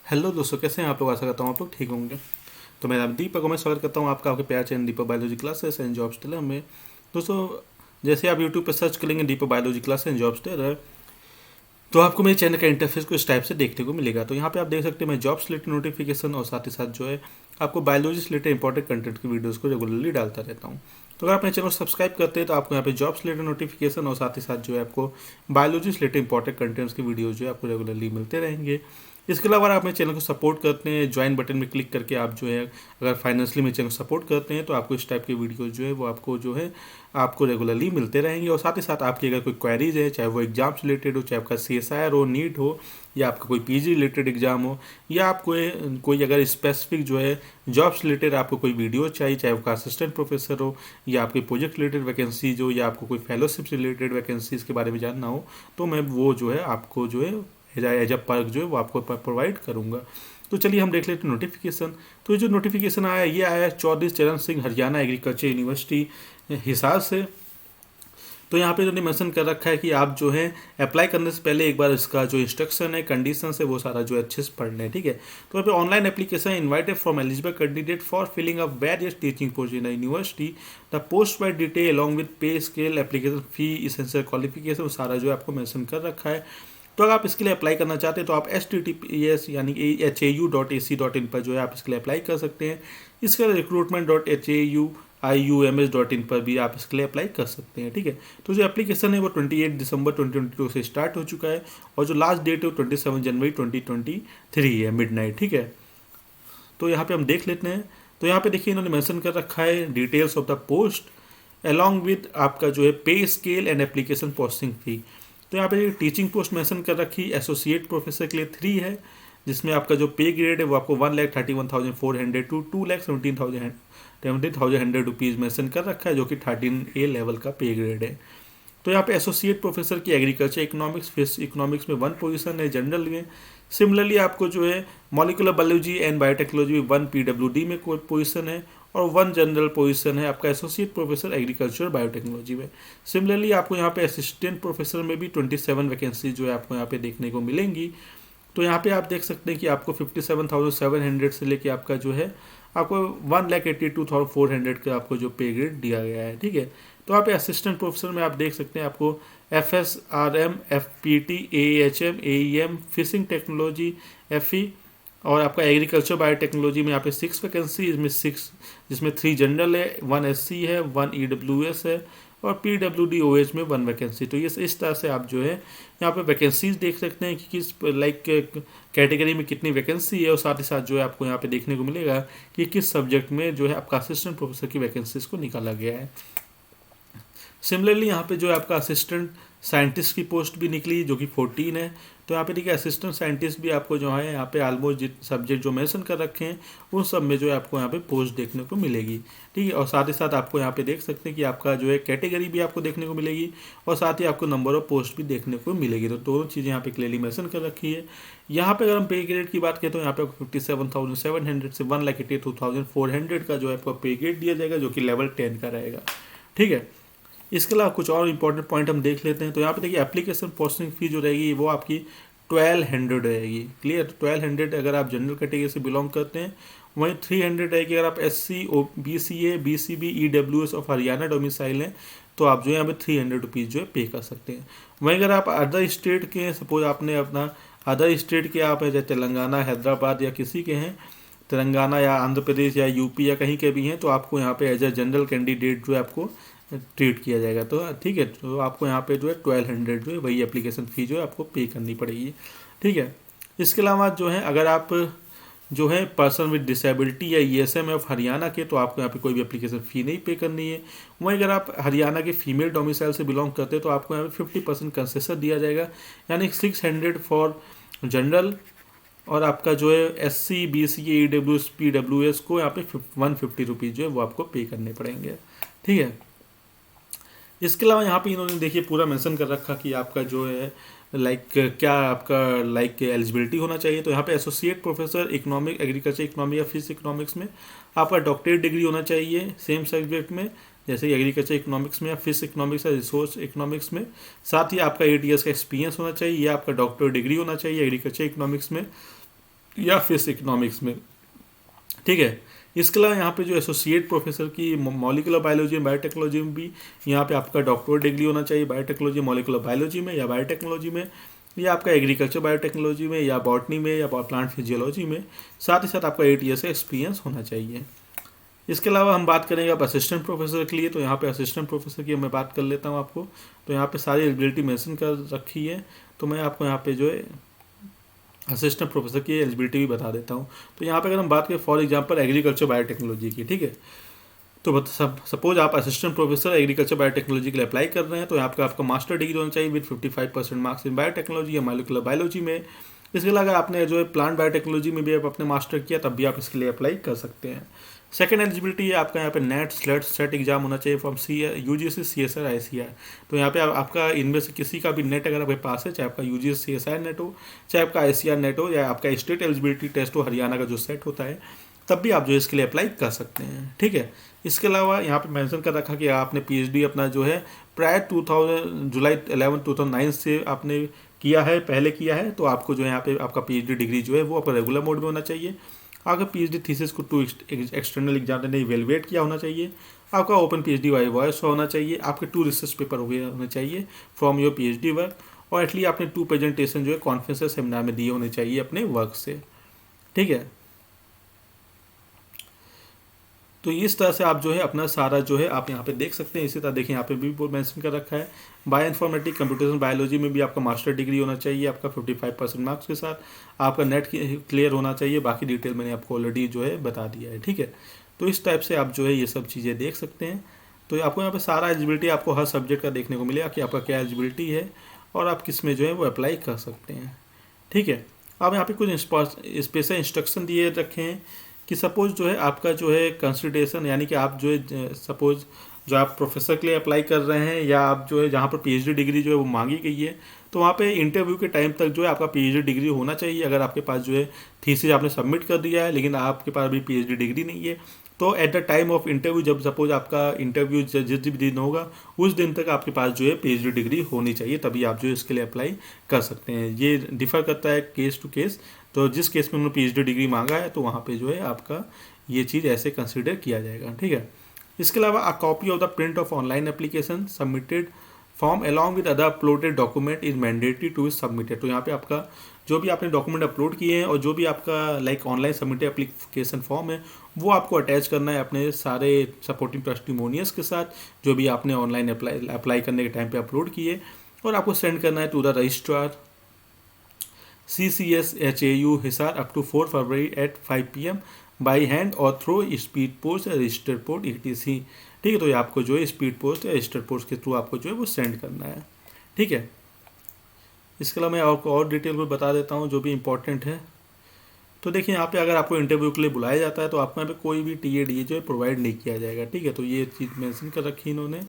Hello दोस्तों, कैसे हैं आप लोग। आशा करता हूँ आप लोग ठीक होंगे। तो मेरा नाम दीपक और मैं स्वागत करता हूँ आपका आपके प्यार channel Deepak biology classes and jobs tailor में। दोस्तों, जैसे आप यूट्यूब पर सर्च करेंगे Deepak biology classes and jobs tailor, तो आपको मेरे चैनल का इंटरफेस को इस टाइप से देखने को मिलेगा। तो यहाँ पे आप देख सकते हैं मैं जॉब्स रिलेटेड नोटिफिकेशन और साथ ही साथ जो है आपको बायोलॉजी से रिलेटेड इंपॉर्टेंट कंटेंट की वीडियोस को रेगुलरली डालता रहता हूँ। तो अगर आप मेरे चैनल को सब्सक्राइब करते हैं तो आपको यहाँ पे जॉब्स रिलेटेड नोटिफिकेशन और साथ ही साथ जो है आपको बायोलॉजी से रिलेटेड इंपॉर्टेंट कंटेंट्स की वीडियोज जो है आपको रेगुलरली मिलते रहेंगे। इसके अलावा आप मेरे चैनल को सपोर्ट करते हैं, ज्वाइन बटन में क्लिक करके आप जो है अगर फाइनेंशियली मेरे चैनल को सपोर्ट करते हैं तो आपको इस टाइप के वीडियो जो है वो आपको जो है आपको रेगुलरली मिलते रहेंगे। और साथ ही साथ आपकी अगर कोई क्वेरीज है, चाहे वो एग्जाम से रिलेटेड हो, चाहे आपका CSIR हो, नीट हो, या आपका कोई PG रिलेटेड एग्जाम हो, या आपको कोई अगर स्पेसिफिक जो है जॉब्स रिलेटेड आपको कोई वीडियो चाहिए, चाहे आपका असिस्टेंट प्रोफेसर हो, या आपके प्रोजेक्ट रिलेटेड वैकेंसीज हो, या आपको कोई फेलोशिप से रिलेटेड वैकेंसीज के बारे में जानना हो, तो मैं वो जो है आपको जो है एज अ पर्क जो है वो आपको प्रोवाइड करूँगा। तो चलिए हम देख लेते हैं नोटिफिकेशन। तो ये जो नोटिफिकेशन आया ये आया चौधरी चरण सिंह हरियाणा एग्रीकल्चर यूनिवर्सिटी हिसार से। तो यहाँ पे इन्होंने मेंशन कर रखा है कि आप जो है अप्लाई करने से पहले एक बार इसका जो इंस्ट्रक्शन है, कंडीशन है, वो सारा जो है अच्छे से पढ़ लें, ठीक है। तो यहाँ पे online application invited from eligible candidate for filling up various teaching post in university. The post by detail along with pay scale application fee essential qualification सारा जो है आपको मेंशन कर रखा है। तो अगर आप इसके लिए अप्लाई करना चाहते हैं तो आप HTTPS यानी कि HAU.AC.in पर जो है आप इसके लिए अप्लाई कर सकते हैं। इसके अलावा recruitment.HAU.IUMS.in पर भी आप इसके लिए अप्लाई कर सकते हैं, ठीक है। तो जो एप्लीकेशन है वो 28 दिसंबर 2022 से स्टार्ट हो चुका है और जो लास्ट डेट है वो 27 जनवरी 2023 है, मिडनाइट, ठीक है। तो यहाँ पे हम देख लेते हैं। तो यहाँ पे देखिए इन्होंने मेंशन कर रखा है details of the post along with आपका जो है पे scale and application processing fee. तो यहाँ पे टीचिंग पोस्ट मेंशन कर रखी एसोसिएट प्रोफेसर के लिए 3 है, जिसमें आपका जो पे ग्रेड है वो आपको 1,31,400 टू 2,17,100 रुपीज़ मेंशन कर रखा है, जो कि 13A लेवल का पे ग्रेड है। तो यहाँ पे एसोसिएट प्रोफेसर की एग्रीकल्चर इकोनॉमिक्स, फिश इकोनॉमिक्स में 1 पोजीशन है जनरल में। सिमिलरली आपको जो है मॉलिकुलर बायोलॉजी एंड बायोटेक्नोलॉजी में 1 PWD में कोई पोजीशन है और 1 जनरल पोजीशन है आपका एसोसिएट प्रोफेसर एग्रीकल्चर बायोटेक्नोलॉजी में। सिमिलरली आपको यहाँ पे असिस्टेंट प्रोफेसर में भी 27 वैकेंसी जो है आपको यहाँ पे देखने को मिलेंगी। तो यहाँ पे आप देख सकते हैं कि आपको 57,700 से लेके आपका जो है आपको 1,82,400 का आपको जो पे ग्रेड दिया गया है, ठीक है। तो यहाँ पे असिस्टेंट प्रोफेसर में आप देख सकते हैं आपको FSRM, FPT, AHM, AEM, fishing technology, FE और आपका एग्रीकल्चर बायोटेक्नोलॉजी में यहाँ पे 6 वैकेंसी, जिसमें 3 जनरल है, 1 SC है, 1 EWS है और PWD-OH में 1 वैकेंसी। तो ये इस तरह से आप जो है यहाँ पे वैकेंसीज देख सकते हैं कि किस कैटेगरी में कितनी वैकेंसी है और साथ ही साथ जो है आपको यहाँ पे देखने को मिलेगा कि किस सब्जेक्ट में जो है आपका असिस्टेंट प्रोफेसर की वैकेंसीज को निकाला गया है। सिमिलरली यहाँ पे जो है आपका असिस्टेंट साइंटिस्ट की पोस्ट भी निकली जो कि 14 है। तो यहाँ पे देखिए असिस्टेंट साइंटिस्ट भी आपको जो है यहाँ पे ऑलमोस्ट सब्जेक्ट जो मेंशन कर रखे हैं उन सब में जो है आपको यहाँ पे पोस्ट देखने को मिलेगी, ठीक है। और साथ ही साथ आपको यहाँ पे देख सकते हैं कि आपका जो है कैटेगरी भी आपको देखने को मिलेगी और साथ ही आपको नंबर ऑफ पोस्ट भी देखने को मिलेगी। तो दोनों चीज़ें यहाँ पे क्लियरली मेंशन कर रखी है। यहाँ पे अगर हम पे ग्रेड की बात करें तो यहाँ पे आपको 57,700 से 1,82,400 का जो है आपको पे ग्रेड दिया जाएगा, जो कि लेवल 10 का रहेगा, ठीक है। इसके अलावा कुछ और इंपॉर्टेंट पॉइंट हम देख लेते हैं। तो यहाँ पे देखिए एप्लीकेशन प्रोसेसिंग फी जो रहेगी वो आपकी 1,200 रहेगी, क्लियर। 1,200 अगर आप जनरल कैटेगरी से बिलोंग करते हैं, वहीं 300 रहेगी अगर आप SC, BCA, BCB, EWS of Haryana domicile हैं तो आप जो है यहाँ पे 300 रुपीज़ जो है पे कर सकते हैं। वहीं अगर आप अदर स्टेट के हैं, सपोज आपने अपना अदर स्टेट के आप हैं, चाहे तेलंगाना, हैदराबाद या किसी के हैं, तेलंगाना या आंध्र प्रदेश या यूपी या कहीं के भी हैं, तो आपको यहाँ पे एज ए जनरल कैंडिडेट जो है आपको ट्रीट किया जाएगा। तो ठीक है, तो आपको यहाँ पे जो है 1,200 जो है वही एप्लीकेशन फ़ी जो है आपको पे करनी पड़ेगी, ठीक है। इसके अलावा जो है अगर आप जो है पर्सन विद डिसेबिलिटी या ESM ऑफ हरियाणा के, तो आपको यहाँ पे कोई भी एप्लीकेशन फ़ी नहीं पे करनी है। वहीं अगर आप हरियाणा के फीमेल डोमिसाइल से बिलोंग करते हैं तो आपको यहाँ पे 50% कंसेशन दिया जाएगा, यानी 600 फॉर जनरल और आपका जो है SC, BCA, EWS, PWS को यहाँ पे 150 रुपीज़ जो है वो आपको पे करने पड़ेंगे, ठीक है। इसके अलावा यहाँ पे इन्होंने देखिए पूरा मेंशन कर रखा कि आपका जो है क्या आपका एलिजिबिलिटी होना चाहिए। तो यहाँ पे associate professor economic, agriculture economic या फिश इकोनॉमिक्स में आपका डॉक्टरेट डिग्री होना चाहिए सेम सब्जेक्ट में, जैसे एग्रीकल्चर इकोनॉमिक्स में या फिश इकोनॉमिक्स या रिसोर्स इकोनॉमिक्स में। साथ ही आपका 8 ईयर्स का एक्सपीरियंस होना चाहिए या आपका डॉक्टर डिग्री होना चाहिए एग्रीकल्चर इकोनॉमिक्स में या फिर इकोनॉमिक्स में, ठीक है। इसके अलावा यहाँ पे जो एसोसिएट प्रोफेसर की मॉलिकुलर बायोलॉजी बायोटेक्नोलॉजी में भी यहाँ पे आपका डॉक्टरेट डिग्री होना चाहिए बायोटेक्नोलॉजी मॉलिकुलर बायोलॉजी में या बायोटेक्नोलॉजी में, या आपका एग्रीकल्चर बायोटेक्नोलॉजी में या बॉटनी में या प्लांट फिजियोलॉजी में, साथ ही साथ आपका 8 ईयर से एक्सपीरियंस होना चाहिए। इसके अलावा हम बात करेंगे आप असिस्टेंट प्रोफेसर के लिए, तो यहाँ पे असिस्टेंट प्रोफेसर की मैं बात कर लेता हूँ आपको। तो यहाँ पे सारी एलिजिबिलिटी मेंशन कर रखी है, तो मैं आपको यहाँ पे जो है असिस्टेंट प्रोफेसर की एलिजिबिलिटी भी बता देता हूँ। तो यहाँ पे अगर हम बात करें फॉर एग्जांपल एग्रीकल्चर बायोटेक्नोलॉजी की, ठीक है, तो सपोज आप असिस्टेंट प्रोफेसर एग्रीकल्चर बायोटेक्नोलॉजी के लिए अप्लाई कर रहे हैं, तो यहाँ पे आपका मास्टर डिग्री होना चाहिए विद 55% मार्क्स इन बायोटेक्नोलॉजी या मॉलिकुलर बायोलॉजी में। इसके अलावा अगर आपने जो है प्लांट बायोटेक्नोलॉजी में भी आप अपने मास्टर किया तब भी आप इसके लिए अप्लाई कर सकते हैं। सेकंड एलिजिबिलिटी है आपका यहाँ पे नेट स्लेट सेट एग्जाम होना चाहिए फ्रॉम UGC CSR ICR। तो यहाँ पे आपका इनमें से किसी का भी नेट अगर आपके पास है, चाहे आपका UGC CSR नेट हो, चाहे आपका ICR नेट हो, या आपका स्टेट एलिजिबिलिटी टेस्ट हो हरियाणा का जो सेट होता है, तब भी आप जो इसके लिए अप्लाई कर सकते हैं, ठीक है। इसके अलावा यहाँ पे मेंशन कर रखा कि आपने PhD अपना जो है प्रायर जुलाई 11 2009 से आपने किया है, पहले किया है, तो आपको जो है यहाँ पे आपका PhD डिग्री जो है वो आपका रेगुलर मोड में होना चाहिए। आपका PhD थीसिस को 2 एक्सटर्नल एग्जाम ने इवेलुएट किया होना चाहिए। आपका ओपन PhD वॉइस होना चाहिए। आपके 2 रिसर्च पेपर होने चाहिए फ्रॉम योर PhD वर्क, और एटलीस्ट आपने 2 प्रेजेंटेशन जो है कॉन्फ्रेंस या सेमिनार में दिए होने चाहिए अपने वर्क से, ठीक है। तो इस तरह से आप जो है अपना सारा जो है आप यहाँ पे देख सकते हैं। इसी तरह देखिए यहाँ पे भी मेंशन कर रखा है बायो इन्फॉर्मेटिक कंप्यूटेशन बायोलॉजी में भी आपका मास्टर डिग्री होना चाहिए आपका 55% मार्क्स के साथ। आपका नेट क्लियर होना चाहिए। बाकी डिटेल मैंने आपको ऑलरेडी जो है बता दिया है, ठीक है। तो इस टाइप से आप जो है ये सब चीज़ें देख सकते हैं। तो आपको यहाँ पे सारा एलिजिबिलिटी आपको हर सब्जेक्ट का देखने को मिलेगा कि आपका क्या एलिजिबिलिटी है और आप किस में जो है वो अप्लाई कर सकते हैं, ठीक है। अब यहाँ पे कुछ स्पेशल इंस्ट्रक्शन दिए रखे हैं कि सपोज जो है आपका जो है कंसिडरेशन, यानी कि आप जो है सपोज जो आप प्रोफेसर के लिए अप्लाई कर रहे हैं या आप जो है जहाँ पर PhD डिग्री जो है वो मांगी गई है, तो वहाँ पे इंटरव्यू के टाइम तक जो है आपका PhD डिग्री होना चाहिए। अगर आपके पास जो है थीसिस आपने सबमिट कर दिया है लेकिन आपके पास अभी PhD डिग्री नहीं है, तो at the time of interview, जब सपोज आपका इंटरव्यू जिस भी दिन होगा उस दिन तक आपके पास जो है PhD डिग्री होनी चाहिए, तभी आप जो है इसके लिए अप्लाई कर सकते हैं। ये डिफ़र करता है केस टू केस। तो जिस केस में उन्होंने PhD डिग्री मांगा है तो वहाँ पे जो है आपका ये चीज़ ऐसे कंसिडर किया जाएगा, ठीक है। इसके अलावा a copy of the print of online application submitted form along with other uploaded document is mandatory to be submitted. तो यहाँ पे आपका जो भी आपने डॉक्यूमेंट अपलोड किए हैं और जो भी आपका like online submitted application form है वो आपको अटैच करना है अपने सारे सपोर्टिंग टेस्टिमोनियल्स के साथ, जो भी आपने ऑनलाइन अप्लाई करने के टाइम पे अपलोड किए, और आपको सेंड करना है to the registrar CCSHAU Hisar up to 4 फरवरी एट 5 PM बाई हैंड और थ्रू स्पीड पोस्ट या रजिस्टर्ड पोस्ट ETC, ठीक है। तो ये आपको जो है स्पीड पोस्ट या रजिस्टर्ड पोस्ट के थ्रू आपको जो है वो सेंड करना है, ठीक है। इसके अलावा मैं आपको और डिटेल में बता देता हूँ जो भी इंपॉर्टेंट है। तो देखिए यहाँ पे अगर आपको इंटरव्यू के लिए बुलाया जाता है तो आपको यहाँ पे कोई भी TADA जो है प्रोवाइड नहीं किया जाएगा, ठीक है। तो ये चीज़ मेंशन कर रखी इन्होंने।